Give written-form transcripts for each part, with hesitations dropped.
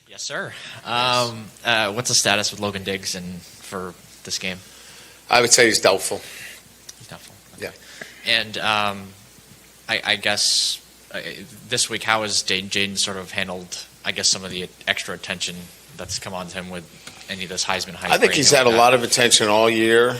Yes, sir. What's the status with Logan Diggs and for this game? I would say he's doubtful. He's doubtful. Yeah. And I guess this week, how has Jaden sort of handled, I guess, some of the extra attention that's come on to him with any of this Heisman hype? I think he's had a lot of attention all year.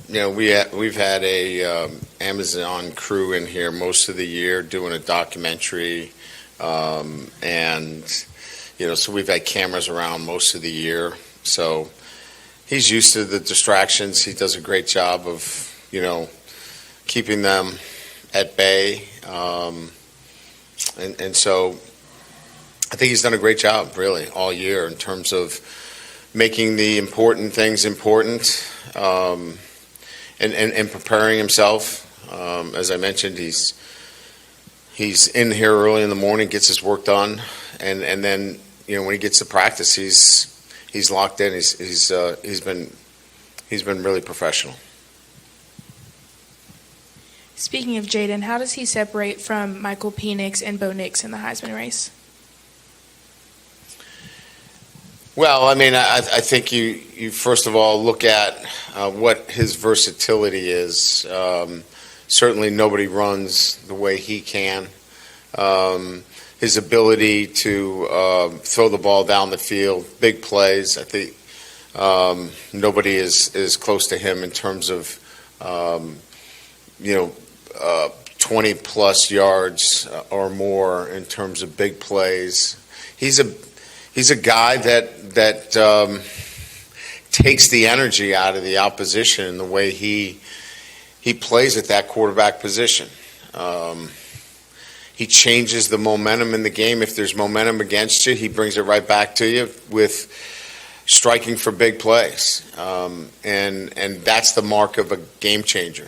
We've had a Amazon crew in here most of the year doing a documentary, and so we've had cameras around most of the year. So he's used to the distractions. He does a great job of keeping them at bay, and so I think he's done a great job really all year in terms of making the important things important, and preparing himself. As I mentioned, he's in here early in the morning, gets his work done, and then when he gets to practice, he's locked in. He's been really professional. Speaking of Jaden, how does he separate from Michael Penix and Bo Nix in the Heisman race? Well, I mean, I think you first of all look at what his versatility is. Certainly nobody runs the way he can. His ability to throw the ball down the field, big plays. I think nobody is close to him in terms of 20-plus yards or more in terms of big plays. He's a guy that takes the energy out of the opposition in the way he plays at that quarterback position. He changes the momentum in the game. If there's momentum against you, he brings it right back to you with striking for big plays, and that's the mark of a game changer.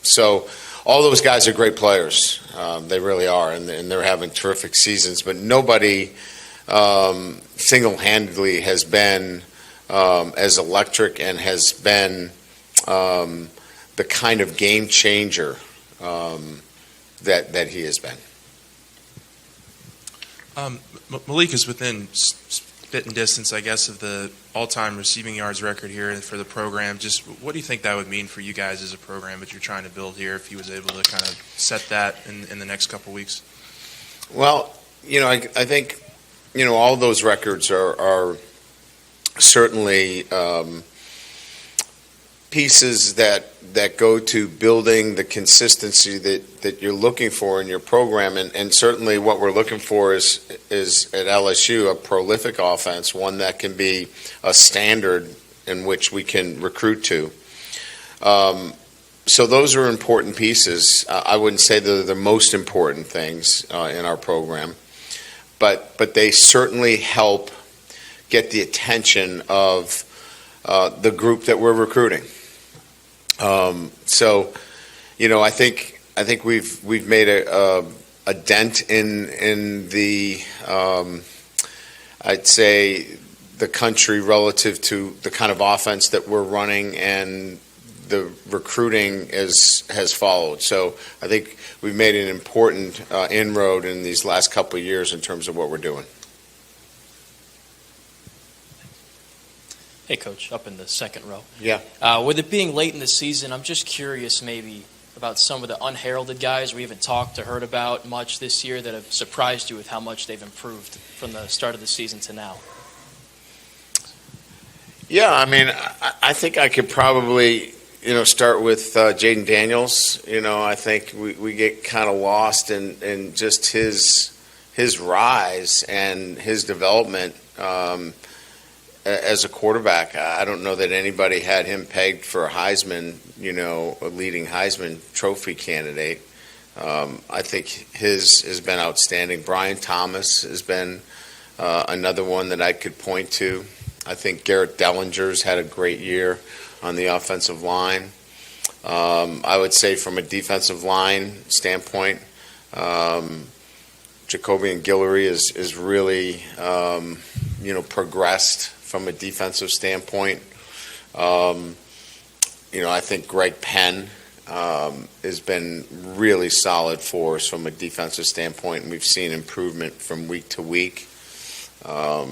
So all those guys are great players. They really are, and they're having terrific seasons. But nobody single-handedly has been as electric and has been the kind of game changer that he has been. Malik is within spitting distance, I guess, of the all-time receiving yards record here for the program. Just what do you think that would mean for you guys as a program that you're trying to build here if he was able to kind of set that in the next couple weeks? Well, I think all those records are certainly pieces that go to building the consistency that you're looking for in your program, and certainly what we're looking for is at LSU a prolific offense, one that can be a standard in which we can recruit to. So those are important pieces. I wouldn't say they're the most important things in our program, but they certainly help get the attention of the group that we're recruiting. So, I think we've made a dent in the I'd say the country relative to the kind of offense that we're running, and the recruiting has followed. So I think we've made an important inroad in these last couple of years in terms of what we're doing. Hey, Coach, up in the second row. Yeah. With it being late in the season, I'm just curious maybe about some of the unheralded guys we haven't talked or heard about much this year that have surprised you with how much they've improved from the start of the season to now. Yeah, I mean, I think I could probably, start with Jaden Daniels. I think we get kind of lost in just his rise and his development as a quarterback. I don't know that anybody had him pegged for a Heisman, a leading Heisman Trophy candidate. I think his has been outstanding. Brian Thomas has been another one that I could point to. I think Garrett Dellinger's had a great year on the offensive line. I would say from a defensive line standpoint, Jacobian Guillory is really, progressed from a defensive standpoint. I think Greg Penn has been really solid for us from a defensive standpoint, and we've seen improvement from week to week. I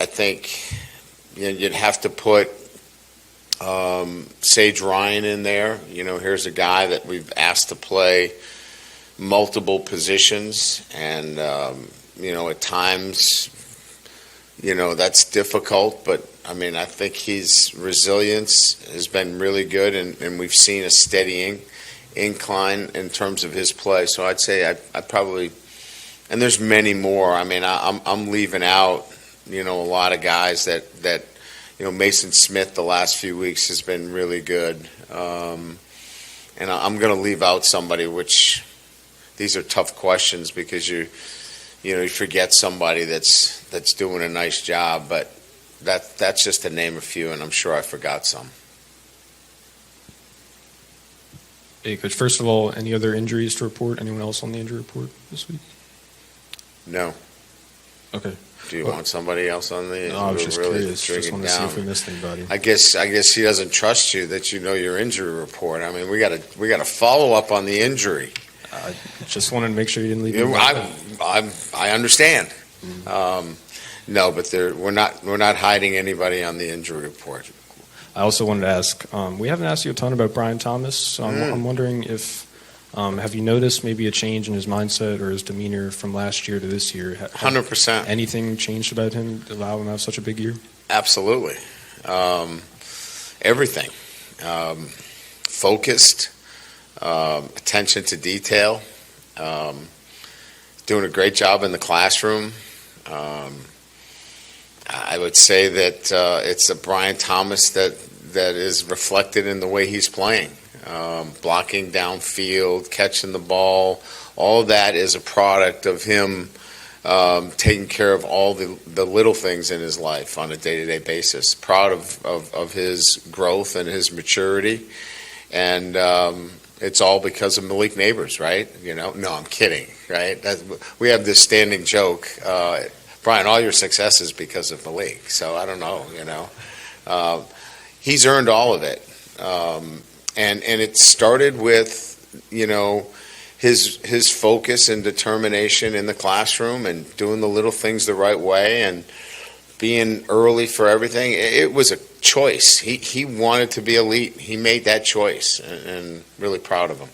think you'd have to put Sage Ryan in there. Here's a guy that we've asked to play multiple positions, and at times, that's difficult. But I think his resilience has been really good, and we've seen a steadying incline in terms of his play. So I'd say I probably, and there's many more. I'm leaving out a lot of guys that Mason Smith the last few weeks has been really good, and I'm going to leave out somebody, which these are tough questions because you forget somebody that's doing a nice job, but that's just to name a few, and I'm sure I forgot some. Hey, Coach, first of all, any other injuries to report? Anyone else on the injury report this week? No. Okay. Do you want somebody else on the? No, I was just curious. String Just it wanted to see down? if we missed anybody. I guess he doesn't trust you that you know your injury report. We got to follow up on the injury. I just wanted to make sure you didn't leave. I understand. No, but we're not hiding anybody on the injury report. I also wanted to ask, we haven't asked you a ton about Brian Thomas, so I'm wondering if, have you noticed maybe a change in his mindset or his demeanor from last year to this year? 100%. Anything changed about him to allow him to have such a big year? Absolutely. Everything. Focused, attention to detail, doing a great job in the classroom. I would say that it's a Brian Thomas that is reflected in the way he's playing. Blocking downfield, catching the ball, all that is a product of him taking care of all the little things in his life on a day-to-day basis. Proud of his growth and his maturity, and it's all because of Malik Neighbors, right? No, I'm kidding, right? We have this standing joke, Brian, all your success is because of Malik. So I don't know, he's earned all of it, and it started with his focus and determination in the classroom and doing the little things the right way and being early for everything. It was a choice. He wanted to be elite. He made that choice, and really proud of him.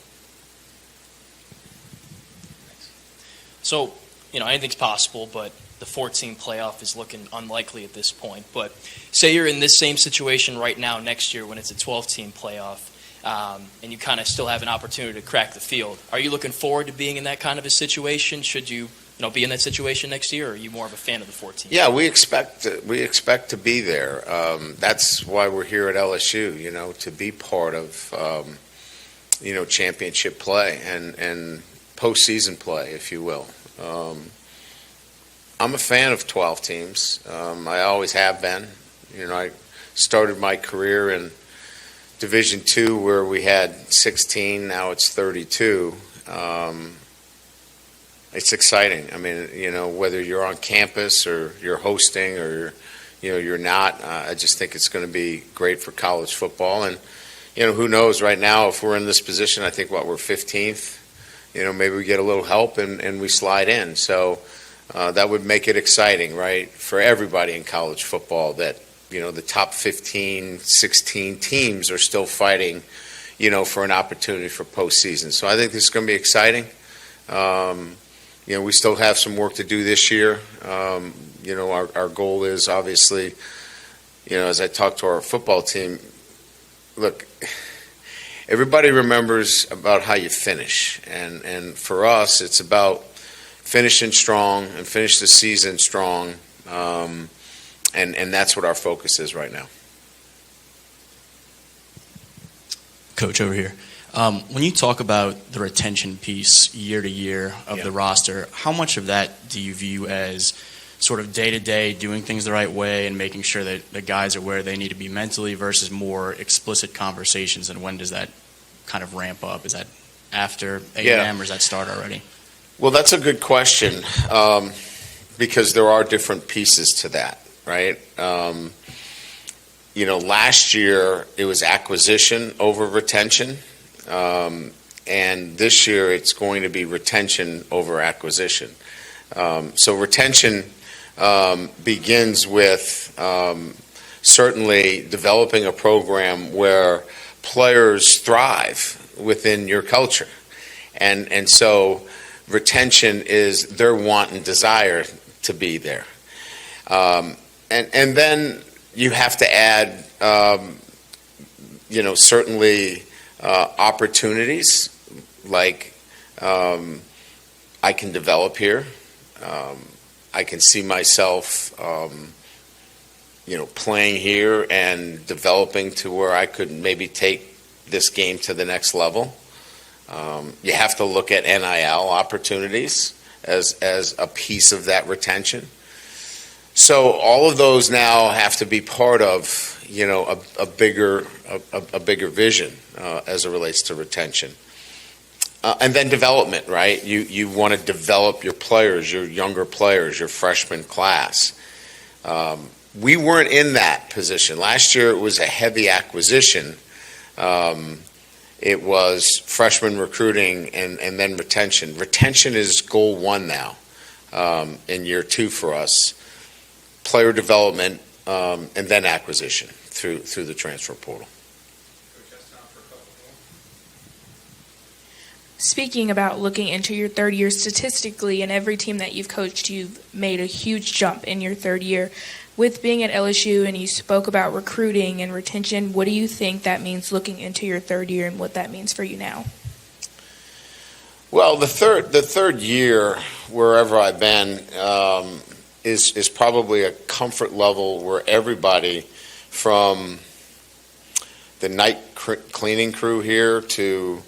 So, anything's possible, but the 14 playoff is looking unlikely at this point. But say you're in this same situation right now next year when it's a 12-team playoff, and you kind of still have an opportunity to crack the field. Are you looking forward to being in that kind of a situation? Should you be in that situation next year, or are you more of a fan of the 14? Yeah, we expect to be there. That's why we're here at LSU, to be part of, championship play and postseason play, if you will. I'm a fan of 12 teams. I always have been. I started my career in Division II where we had 16. Now it's 32. It's exciting. Whether you're on campus or you're hosting or you're not, I just think it's going to be great for college football. And who knows? Right now, if we're in this position, I think we're 15th. Maybe we get a little help and we slide in. So that would make it exciting, right, for everybody in college football that the top 15, 16 teams are still fighting, for an opportunity for postseason. So I think this is going to be exciting. We still have some work to do this year. Our goal is obviously, as I talk to our football team, look, everybody remembers about how you finish. And for us, it's about finishing strong and finish the season strong. And that's what our focus is right now. Coach, over here. When you talk about the retention piece year to year of the roster, how much of that do you view as sort of day-to-day doing things the right way and making sure that the guys are where they need to be mentally versus more explicit conversations, and when does that kind of ramp up? Is that after A&M or does that start already? Well, that's a good question because there are different pieces to that, right? Last year it was acquisition over retention. And this year it's going to be retention over acquisition. So retention begins with certainly developing a program where players thrive within your culture. And so retention is their want and desire to be there. And then you have to add, certainly opportunities like I can develop here. I can see myself, playing here and developing to where I could maybe take this game to the next level. You have to look at NIL opportunities as a piece of that retention. So all of those now have to be part of, a bigger vision as it relates to retention. And then development, right? You want to develop your players, your younger players, your freshman class. We weren't in that position. Last year it was a heavy acquisition. It was freshman recruiting and then retention. Retention is goal one now in year two for us. Player development and then acquisition through the transfer portal. Speaking about looking into your third year statistically, in every team that you've coached, you've made a huge jump in your third year. With being at LSU, and you spoke about recruiting and retention, what do you think that means looking into your third year and what that means for you now? Well, the third year, wherever I've been, is probably a comfort level where everybody from the night cleaning crew here to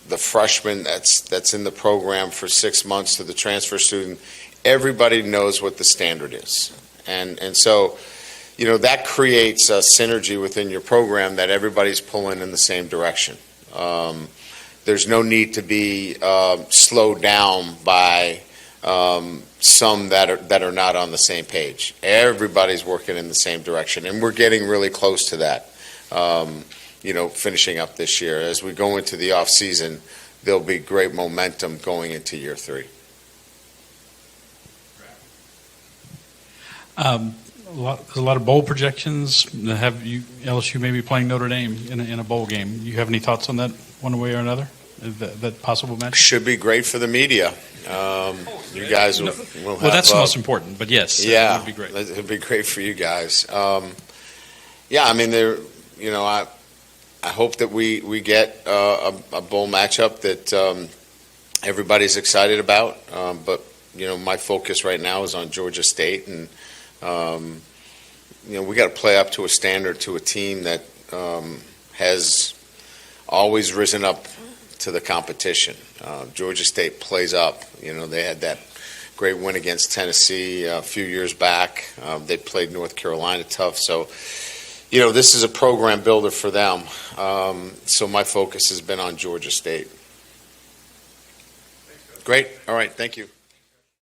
the freshman that's in the program for 6 months to the transfer student, everybody knows what the standard is. And so, that creates a synergy within your program that everybody's pulling in the same direction. There's no need to be slowed down by some that are not on the same page. Everybody's working in the same direction, and we're getting really close to that. Finishing up this year. As we go into the off season, there'll be great momentum going into year three. A lot of bowl projections. Have you LSU maybe playing Notre Dame in a bowl game? You have any thoughts on that, one way or another? That possible match should be great for the media. You guys will have. Well, that's the most important. But yes, yeah, it would be great. It'd be great for you guys. I hope that we get a bowl matchup that everybody's excited about. But my focus right now is on Georgia State, and we got to play up to a standard to a team that has always risen up to the competition. Georgia State plays up. They had that great win against Tennessee a few years back. They played North Carolina tough. So, this is a program builder for them. So my focus has been on Georgia State. Great. All right. Thank you.